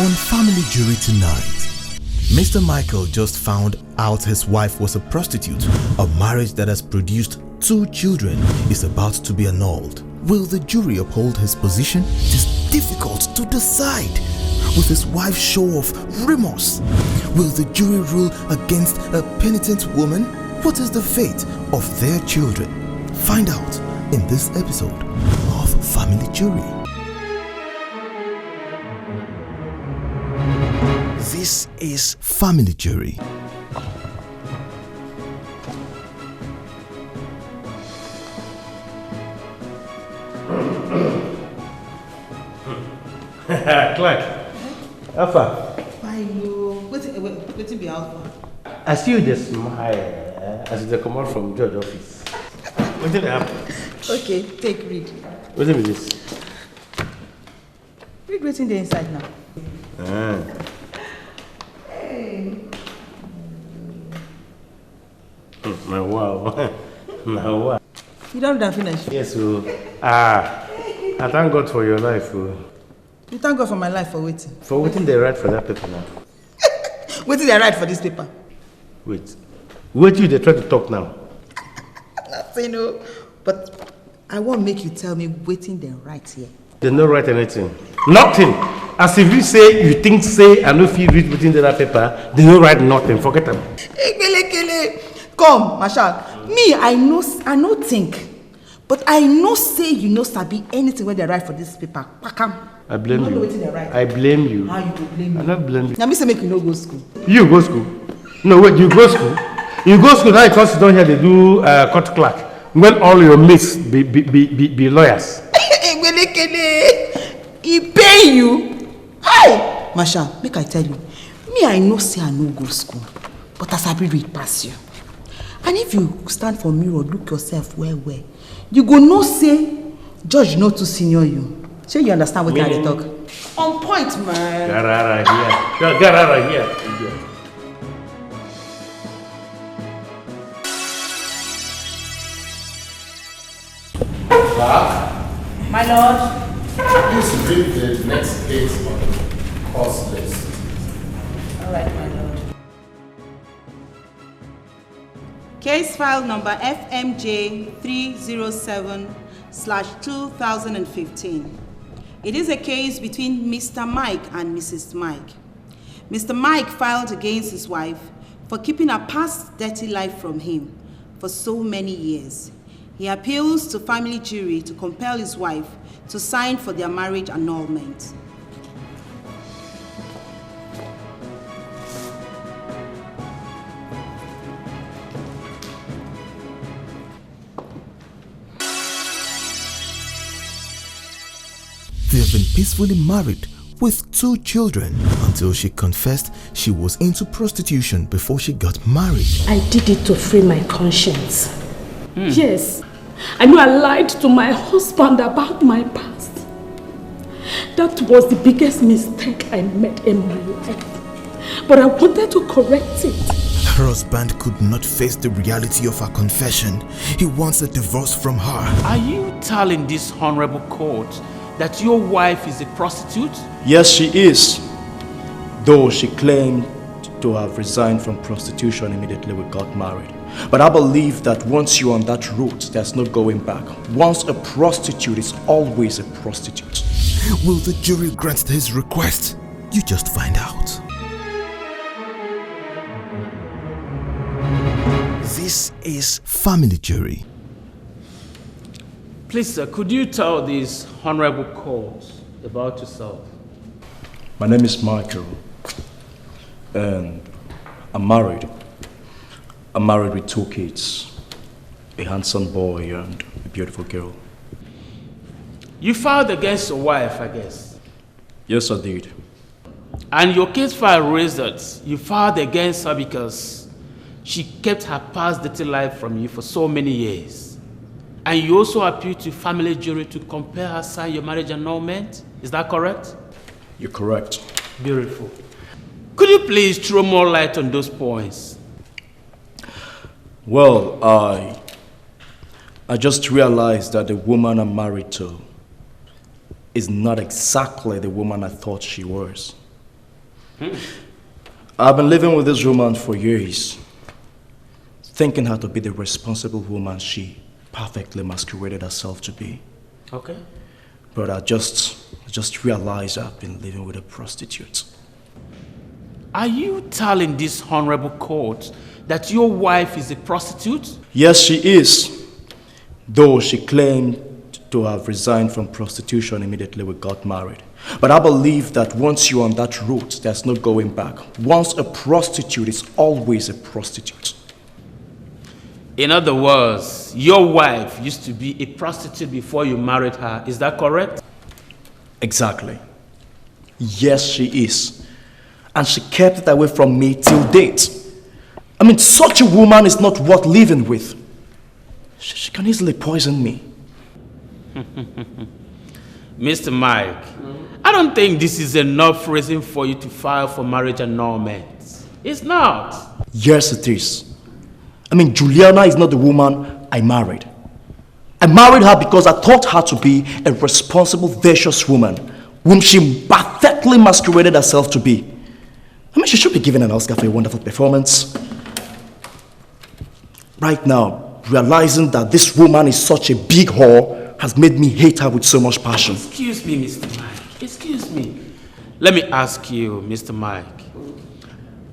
On Family Jury tonight, Mr. Michael just found out his wife was a prostitute. A marriage that has produced 2 children is about to be annulled. Will the jury uphold his position? It is difficult to decide. Will his wife's show of remorse? Will the jury rule against a penitent woman? What is the fate of their children? Find out in this episode of Family Jury. This is Family Jury. Clark, Alpha. Why you? Waiting be Alpha. I see you just smile as they come out from George's office. What did happen? Okay, take read. What is this? Read what's in the inside now. Hey. My wow. My wow. You don't have finish? Yes, so. I thank God for your life. You thank God for my life for waiting. For waiting they write for that paper now. Waiting they write for this paper. Wait. Wait till they try to talk now. Nothing, no. But I won't make you tell me waiting they write here. They don't write anything. Nothing. As if you say, you think say, and if you read within that paper, they don't write nothing. Forget them. Come, Marshal. Me, I know think. But I know say you know sabi anything when they write for this paper. Pakam. I blame you. Right. I blame you. How you go blame me? I don't blame you. Now me say make you no go school. You go school? No, wait, you go school? You go school now because you don't hear they do court clerk. When all your mates be lawyers. He pay you? Hey! Marshal, make I tell you. Me, I know say I no go school. But as I be read past you. And if you stand for mirror, look yourself well, you go no say, Judge not to senior you. So you understand what I talk? On point, man. Get out of here. Get out of here. My lord. Please read the next case on the course list. All right, my lord. Case file number FMJ 307/2015. It is a case between Mr. Mike and Mrs. Mike. Mr. Mike filed against his wife for keeping her past dirty life from him for so many years. He appeals to family jury to compel his wife to sign for their marriage annulment. They have been peacefully married with 2 children until she confessed she was into prostitution before she got married. I did it to free my conscience. Yes, I know I lied to my husband about my past. That was the biggest mistake I made in my life. But I wanted to correct it. Her husband could not face the reality of her confession. He wants a divorce from her. Are you telling this honorable court that your wife is a prostitute? Yes, she is. Though she claimed to have resigned from prostitution immediately we got married. But I believe that once you're on that route, there's no going back. Once a prostitute is always a prostitute. Will the jury grant his request? You just find out. This is Family Jury. Please, sir, could you tell this honorable court about yourself? My name is Michael, and I'm married. I'm married with 2 kids, a handsome boy and a beautiful girl. You filed against your wife, I guess. Yes, I did. And your case file raised that you filed against her because she kept her past dirty life from you for so many years. And you also appealed to family jury to compel her sign your marriage annulment. Is that correct? You're correct. Beautiful. Could you please throw more light on those points? Well, I just realized that the woman I'm married to is not exactly the woman I thought she was. I've been living with this woman for years, thinking her to be the responsible woman she perfectly masqueraded herself to be. Okay. But I just realized I've been living with a prostitute. Are you telling this honorable court that your wife is a prostitute? Yes, she is. Though she claimed to have resigned from prostitution immediately we got married. But I believe that once you're on that route, there's no going back. Once a prostitute is always a prostitute. In other words, your wife used to be a prostitute before you married her. Is that correct? Exactly. Yes, she is. And she kept it away from me till date. I mean, such a woman is not worth living with. She can easily poison me. Mr. Mike, I don't think this is enough reason for you to file for marriage annulment. It's not. Yes, it is. I mean, Juliana is not the woman I married. I married her because I thought her to be a responsible, virtuous woman, whom she perfectly masqueraded herself to be. I mean, she should be given an Oscar for a wonderful performance. Right now, realizing that this woman is such a big whore has made me hate her with so much passion. Excuse me, Mr. Mike. Excuse me. Let me ask you, Mr. Mike.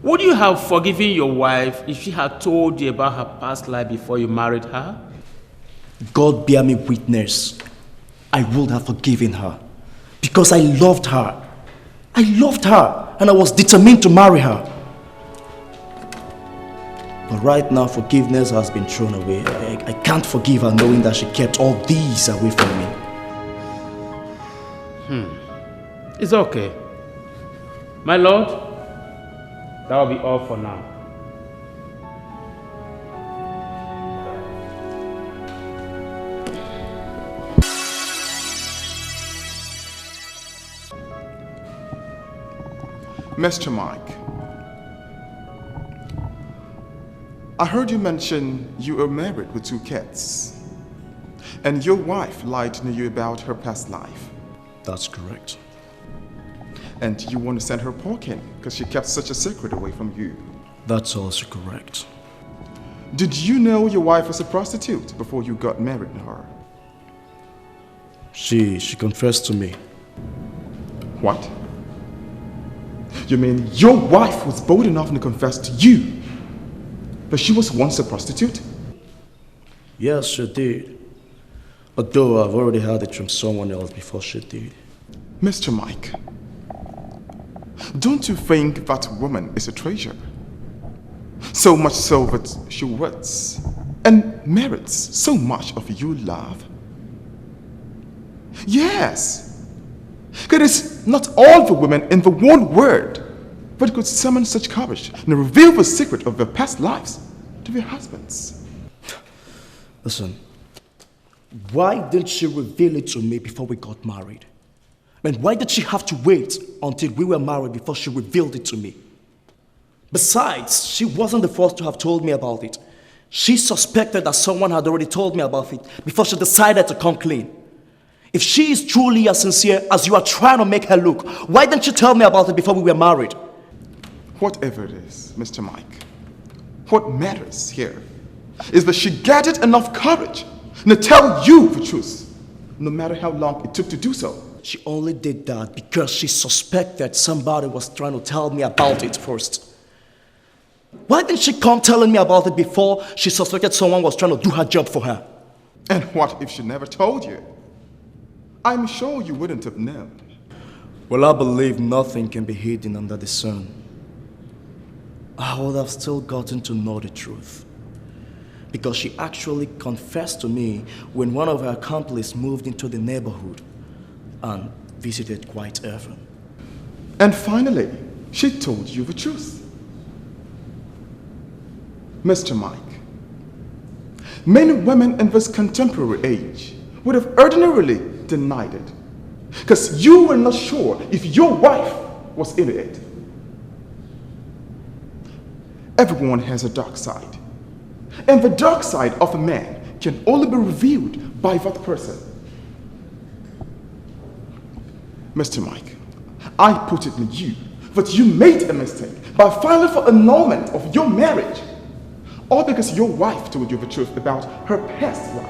Would you have forgiven your wife if she had told you about her past life before you married her? God bear me witness. I would have forgiven her. Because I loved her. I loved her and I was determined to marry her. But right now, forgiveness has been thrown away. I can't forgive her knowing that she kept all these away from me. It's okay. My lord, that will be all for now. Mr. Mike, I heard you mention you were married with 2 kids, and your wife lied to you about her past life. That's correct. And you want to send her packing because she kept such a secret away from you. That's also correct. Did you know your wife was a prostitute before you got married to her? She confessed to me. What? You mean your wife was bold enough to confess to you that she was once a prostitute? Yes, she did. Although I've already heard it from someone else before she did. Mr. Mike, don't you think that woman is a treasure? So much so that she worths and merits so much of your love. Yes, it is not all the women in the whole world that could summon such courage and reveal the secret of their past lives to their husbands. Listen, why didn't she reveal it to me before we got married? I mean, why did she have to wait until we were married before she revealed it to me? Besides, she wasn't the first to have told me about it. She suspected that someone had already told me about it before she decided to come clean. If she is truly as sincere as you are trying to make her look, why didn't you tell me about it before we were married? Whatever it is, Mr. Mike, what matters here is that she gathered enough courage to tell you the truth, no matter how long it took to do so. She only did that because she suspected somebody was trying to tell me about it first. Why didn't she come telling me about it before she suspected someone was trying to do her job for her? And what if she never told you? I'm sure you wouldn't have known. Well, I believe nothing can be hidden under the sun. I would have still gotten to know the truth. Because she actually confessed to me when one of her accomplices moved into the neighborhood and visited quite often. And finally, she told you the truth. Mr. Mike, many women in this contemporary age would have ordinarily denied it, because you were not sure if your wife was in it. Everyone has a dark side, and the dark side of a man can only be revealed by that person. Mr. Mike, I put it to you But you made a mistake by filing for annulment of your marriage. All because your wife told you the truth about her past life.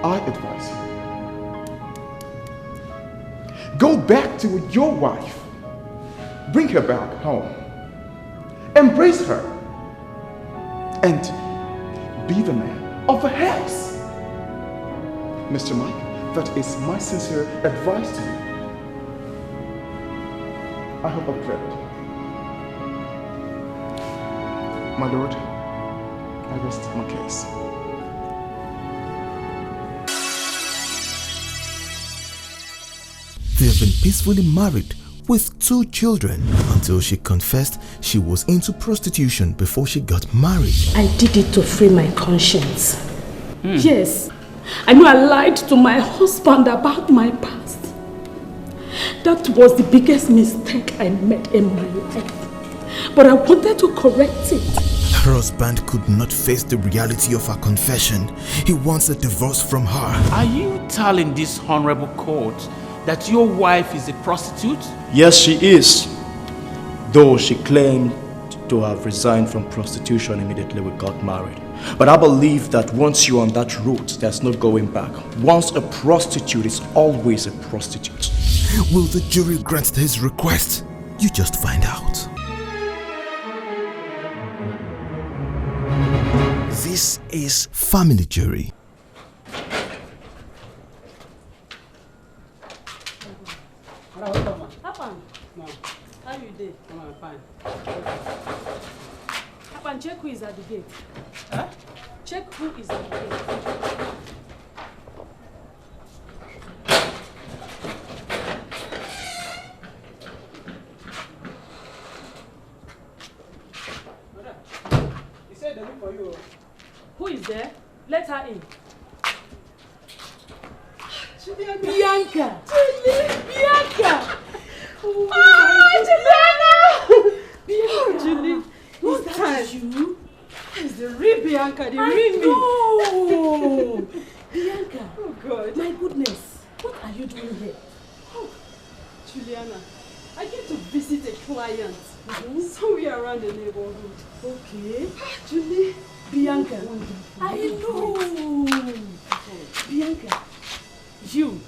I advise you. Go back to your wife. Bring her back home. Embrace her. And be the man of the house. Mr. Mike, that is my sincere advice to you. I hope I've cleared. My lord, I rest my case. They have been peacefully married with 2 children until she confessed she was into prostitution before she got married. I did it to free my conscience. Yes, I know I lied to my husband about my past. That was the biggest mistake I made in my life. But I wanted to correct it. Her husband could not face the reality of her confession. He wants a divorce from her. Are you telling this honorable court that your wife is a prostitute? Yes, she is. Though she claimed to have resigned from prostitution immediately we got married. But I believe that once you're on that route, there's no going back. Once a prostitute is always a prostitute. Will the jury grant his request? You just find out. This is Family Jury. How you doing? I'm fine. Happen, check who is at the gate. Huh? Check who is at the gate. He said they're looking for you. Who is there? Let her in. Bianca! Bianca! Bianca! Julie, Is that you? It's the real Bianca, the real me. No! Bianca! Oh God. My goodness, what are you doing here? Oh, Juliana, I came to visit a client somewhere around the neighborhood. Okay. Julie. Bianca, I know. Bianca, you.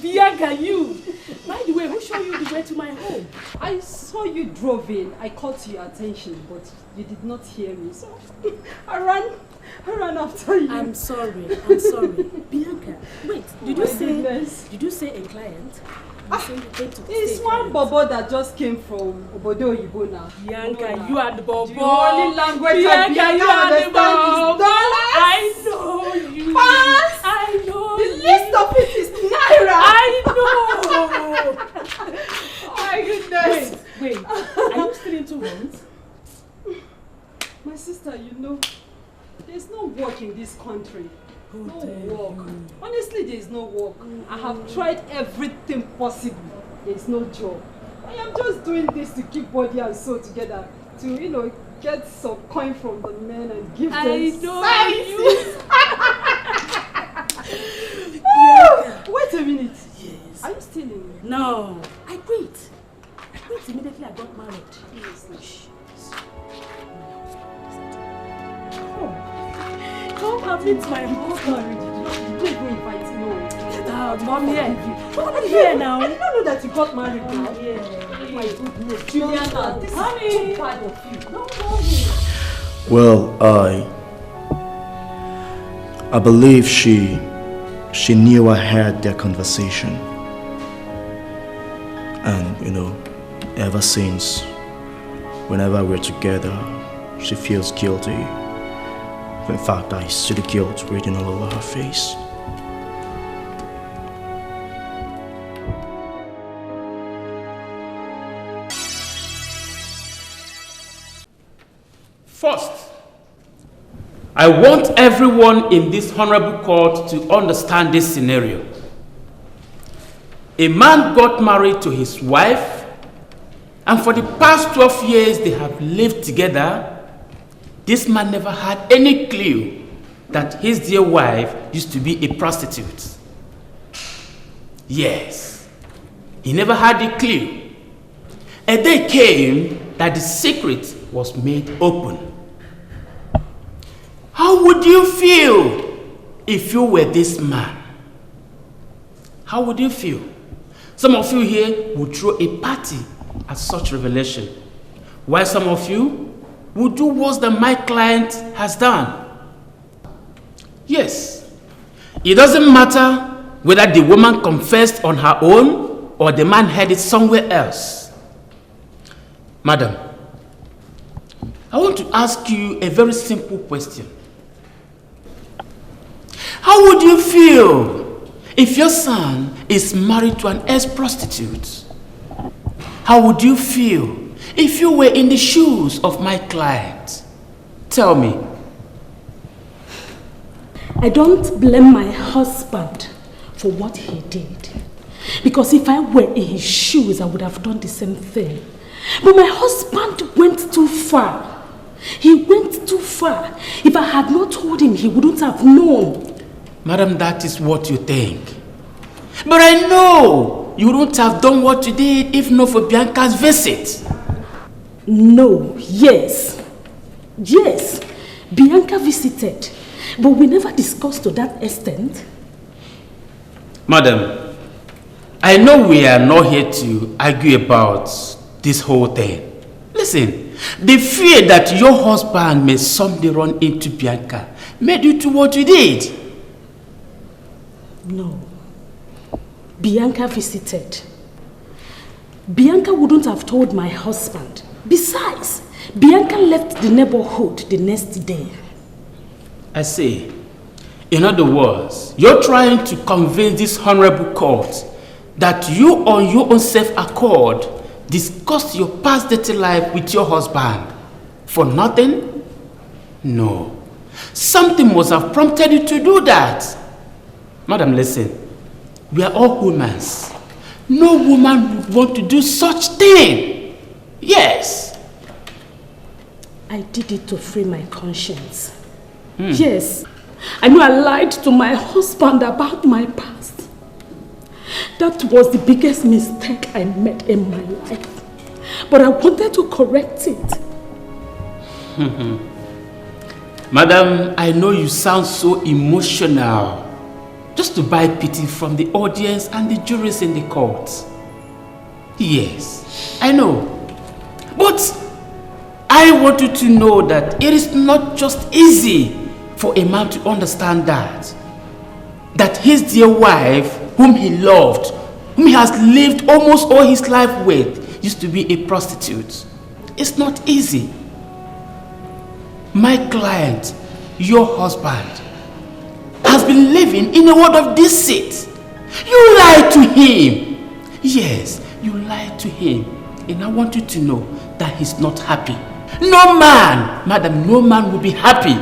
Bianca, you. By the way, who showed you the way to my home? I saw you drove in. I called to your attention, but you did not hear me. So I ran after you. I'm sorry. Bianca, wait, did you say a client? It's one bobo that just came from Obodo Oyibo now. Bianca, you are the bobo. The only language Bianca, you are the bobo. dollars. I know you. Pounds. I know The you. list of it is naira. I know. Oh my goodness. Wait. Are you still into rent? My sister, you know, there's no work in this country. No work. Honestly, there is no work. I have tried everything possible. There is no job. I am just doing this to keep body and soul together. To, get some coin from the men and give them Wait a minute. Yes. Are you still in? No. I quit immediately I got married. Yes. Come and meet my husband. You didn't even invite me. Mom here. Come here now. I did not know that you got married now. Yeah. Oh my goodness. Juliana, this is too bad of you. No. Well, I believe she knew I had their conversation. And, ever since, whenever we're together, she feels guilty. In fact, I see the guilt written all over her face. First, I want everyone in this honorable court to understand this scenario. A man got married to his wife, and for the past 12 years they have lived together. This man never had any clue that his dear wife used to be a prostitute. Yes. He never had a clue. A day came that the secret was made open. How would you feel if you were this man? How would you feel? Some of you here would throw a party at such revelation, while some of you would do worse than my client has done. Yes, it doesn't matter whether the woman confessed on her own or the man heard it somewhere else. Madam, I want to ask you a very simple question. How would you feel if your son is married to an ex-prostitute? How would you feel if you were in the shoes of my client? Tell me. I don't blame my husband for what he did. Because if I were in his shoes, I would have done the same thing. But my husband went too far. He went too far. If I had not told him, he wouldn't have known. Madam, that is what you think. But I know you wouldn't have done what you did if not for Bianca's visit. No, yes. Yes, Bianca visited. But we never discussed to that extent. Madam, I know we are not here to argue about this whole thing. Listen, the fear that your husband may someday run into Bianca made you do what you did. No. Bianca visited. Bianca wouldn't have told my husband. Besides, Bianca left the neighborhood the next day. I see. In other words, you're trying to convince this honorable court that you on your own self-accord discussed your past dating life with your husband for nothing? No. Something must have prompted you to do that. Madam, listen. We are all humans. No woman would want to do such thing. Yes. I did it to free my conscience. Yes. I know I lied to my husband about my past. That was the biggest mistake I made in my life. But I wanted to correct it. Madam, I know you sound so emotional. Just to buy pity from the audience and the juries in the court. Yes, I know. But I want you to know that it is not just easy for a man to understand that his dear wife, whom he loved, whom he has lived almost all his life with, used to be a prostitute. It's not easy. My client, your husband, has been living in a world of deceit. You lied to him. Yes, you lied to him. And I want you to know that he's not happy. No man, madam, no man will be happy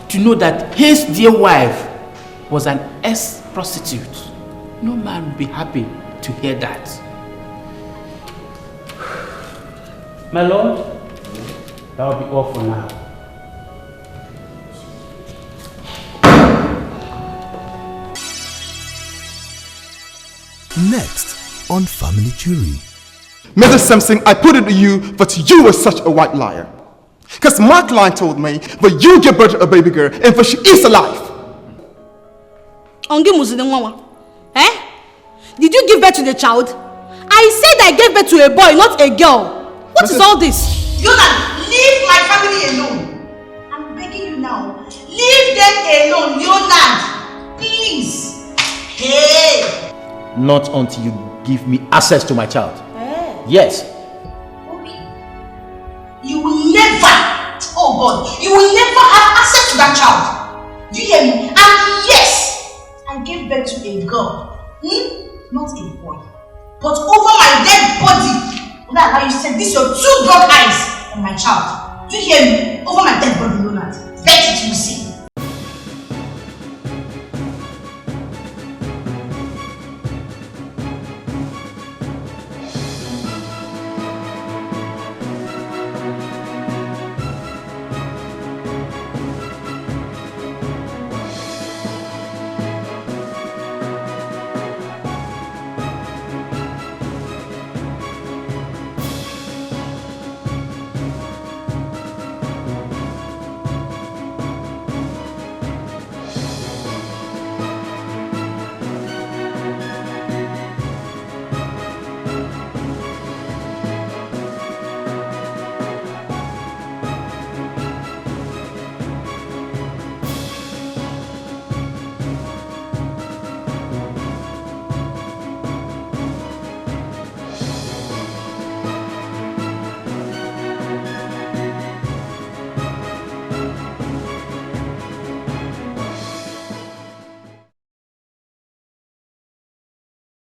to know that his dear wife was an ex-prostitute. No man will be happy to hear that. My lord, that will be all for now. Next on Family Jury. Mrs. Simpson, I put it to you that you were such a white liar. Because my client told me that you gave birth to a baby girl and that she is alive. Eh? Did you give birth to the child? I said I gave birth to a boy, not a girl. What is all this? Yolanda, leave my family alone. I'm begging you now. Leave them alone, Yolanda. Please. Hey. Not until you give me access to my child. Yes. Okay. You will never, oh God, you will never have access to that child. Do you hear me? And yes, I gave birth to a girl, not a boy. But over my dead body, that you said this your two dark eyes on my child. Do you hear me? Over my dead body, Leonard. Bet it you see.